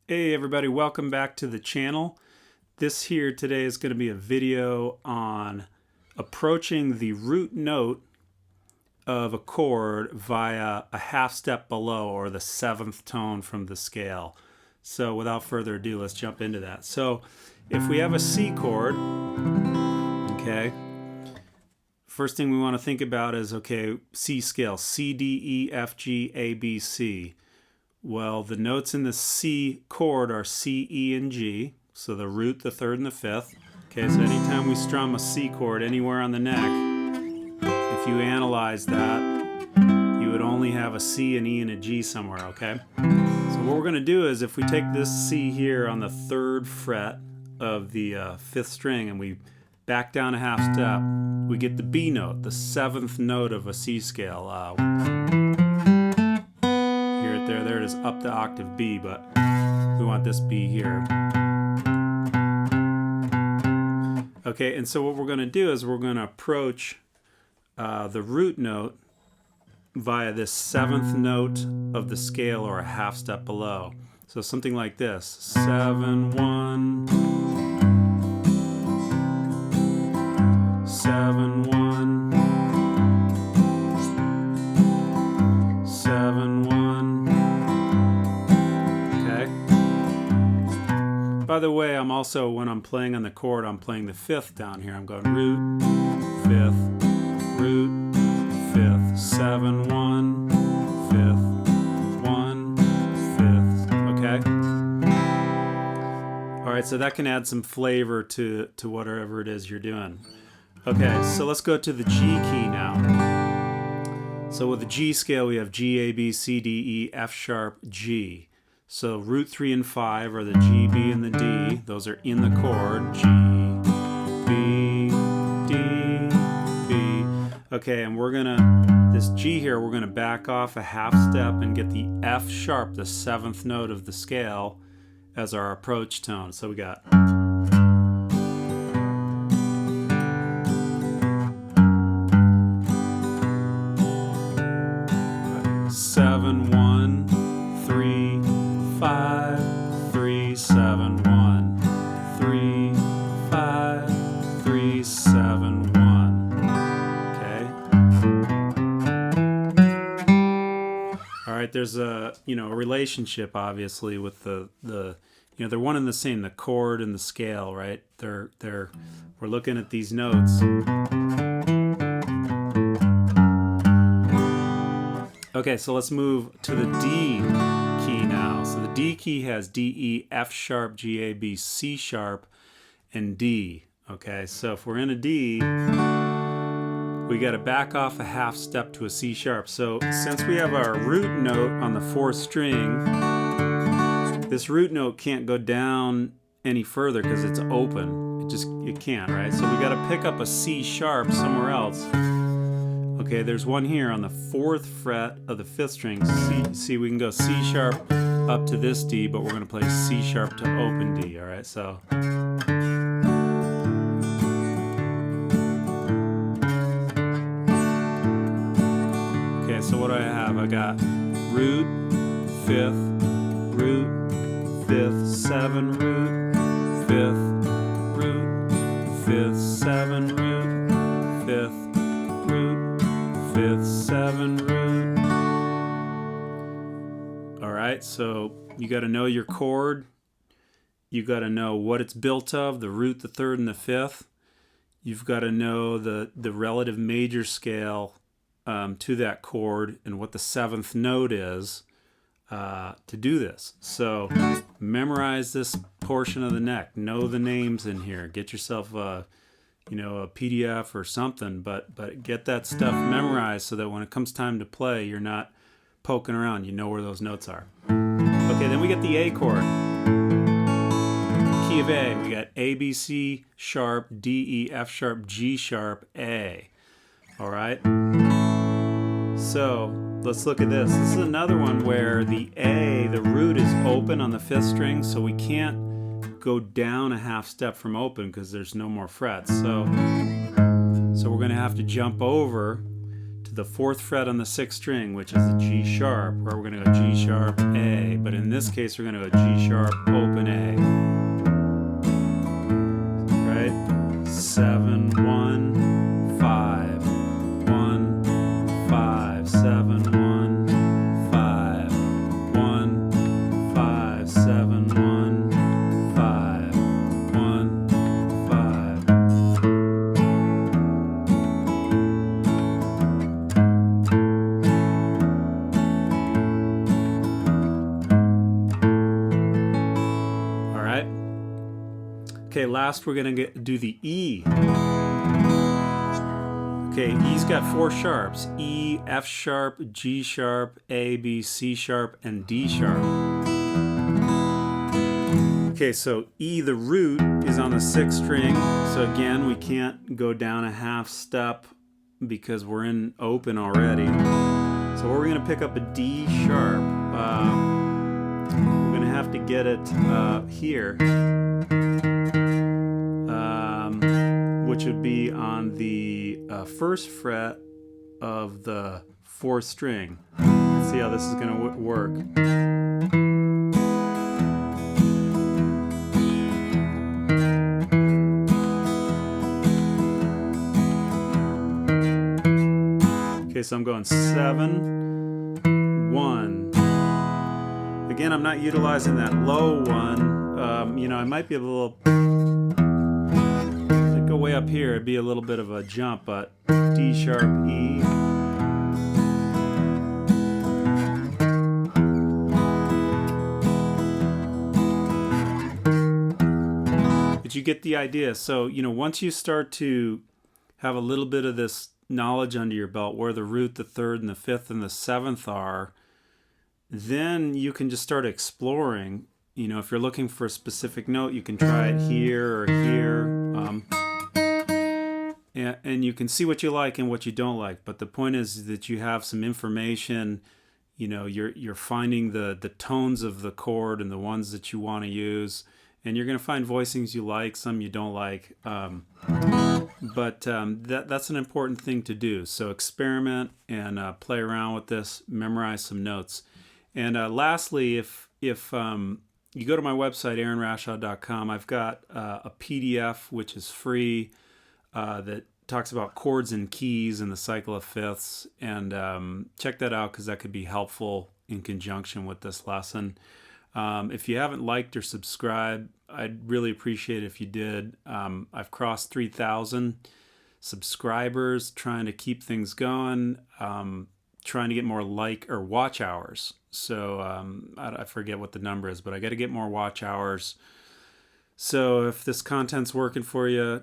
Hey everybody, welcome back to the channel. This here today is going to be a video on approaching the root note of a chord via a half step below, or the seventh tone from the scale. So without further ado, let's jump into that. So if we have a C chord, okay, first thing we want to think about is, okay, C scale, C, D, E, F, G, A, B, C. Well, the notes in the C chord are C, E, and G. So the root, the third, and the fifth. Okay, so anytime we strum a C chord anywhere on the neck, if you analyze that, you would only have a C, an E, and a G somewhere, okay? So what we're going to do is, if we take this C here on the third fret of the fifth string and we back down a half step, we get the B note, the seventh note of a C scale. There it is, up the octave B, but we want this B here. Okay, and so what we're going to do is we're going to approach the root note via this seventh note of the scale, or a half step below. So something like this: 7, 1, 7, 1, 7, 1. By the way, I'm also, when I'm playing on the chord, I'm playing the fifth down here. I'm going root, fifth, root, fifth, 7, 1, fifth, 1, fifth, okay? All right, so that can add some flavor to whatever it is you're doing. Okay, so let's go to the G key now. So with the G scale, we have G, A, B, C, D, E, F sharp, G. So root 3 and 5 are the G, B, and the D. Those are in the chord. G, B, D, B. Okay, and we're gonna, this G here, we're gonna back off a half step and get the F sharp, the seventh note of the scale, as our approach tone. So we got 7, 1, 3, 5, 3, 7, 1, 3, 5, 3, 7, 1. Okay. All right. There's a a relationship, obviously, with the they're one and the same, the chord and the scale, right? We're looking at these notes. Okay, so let's move to the D key now. So the D key has D, E, F sharp, G, A, B, C sharp, and D. Okay, so if we're in a D, we got to back off a half step to a C sharp. So since we have our root note on the fourth string, this root note can't go down any further because it's open. It can't, right? So we got to pick up a C sharp somewhere else. Okay, there's one here on the fourth fret of the fifth string. See, we can go C sharp up to this D, but we're going to play C sharp to open D, all right? So okay, so what do I have? I got root, fifth, 7, root, fifth, root, fifth, 7, root, fifth, root, fifth, 7, root. All right, so you got to know your chord. You got to know what it's built of, the root, the third, and the fifth. You've got to know the relative major scale to that chord and what the seventh note is to do this. So memorize this portion of the neck. Know the names in here. Get yourself a PDF or something, but get that stuff memorized so that when it comes time to play, you're not poking around. You know where those notes are. Okay, then we get the A chord. Key of A. We got A, B, C sharp, D, E, F sharp, G sharp, A. All right. So let's look at this. This is another one where the A, the root, is open on the fifth string, so we can't go down a half step from open because there's no more frets. So we're going to have to jump over to to the 4th fret on the 6th string, which is the G sharp, where we're going to go G sharp, A. But in this case, we're going to go G sharp, open A. Right? 7, 1, 5. 1, 5, 7, 1, 5. 1, 5, 7, 1, 5. 1, 5. All right. Okay, last we're going to do the E. Okay, E's got 4 sharps: E, F sharp, G sharp, A, B, C sharp, and D sharp. Okay, so E, the root, is on the 6th string. So again, we can't go down a half step because we're in open already. So we're going to pick up a D sharp. We're going to have to get it here, which would be on the 1st fret of the 4th string. Let's see how this is going to work. Okay, so I'm going 7, 1. Again, I'm not utilizing that low one. You know, I might be a little... go way up here, it'd be a little bit of a jump, but D sharp, E. But you get the idea. So, you know, once you start to have a little bit of this knowledge under your belt, where the root, the 3rd, and the 5th, and the 7th are, then you can just start exploring. You know, if you're looking for a specific note, you can try it here or here. And you can see what you like and what you don't like. But the point is that you have some information. You know, you're finding the tones of the chord and the ones that you want to use. And you're going to find voicings you like, some you don't like. But that's an important thing to do. So experiment and play around with this. Memorize some notes. And lastly, if you go to my website, aaronrashaw.com, I've got a PDF which is free that talks about chords and keys and the cycle of fifths. And check that out because that could be helpful in conjunction with this lesson. If you haven't liked or subscribed, I'd really appreciate it if you did. I've crossed 3,000 subscribers, trying to keep things going, trying to get more like or watch hours. So I forget what the number is, but I got to get more watch hours. So if this content's working for you,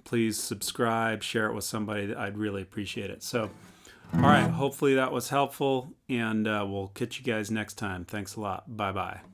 please subscribe, share it with somebody. I'd really appreciate it. So, all right, hopefully that was helpful, and we'll catch you guys next time. Thanks a lot. Bye-bye.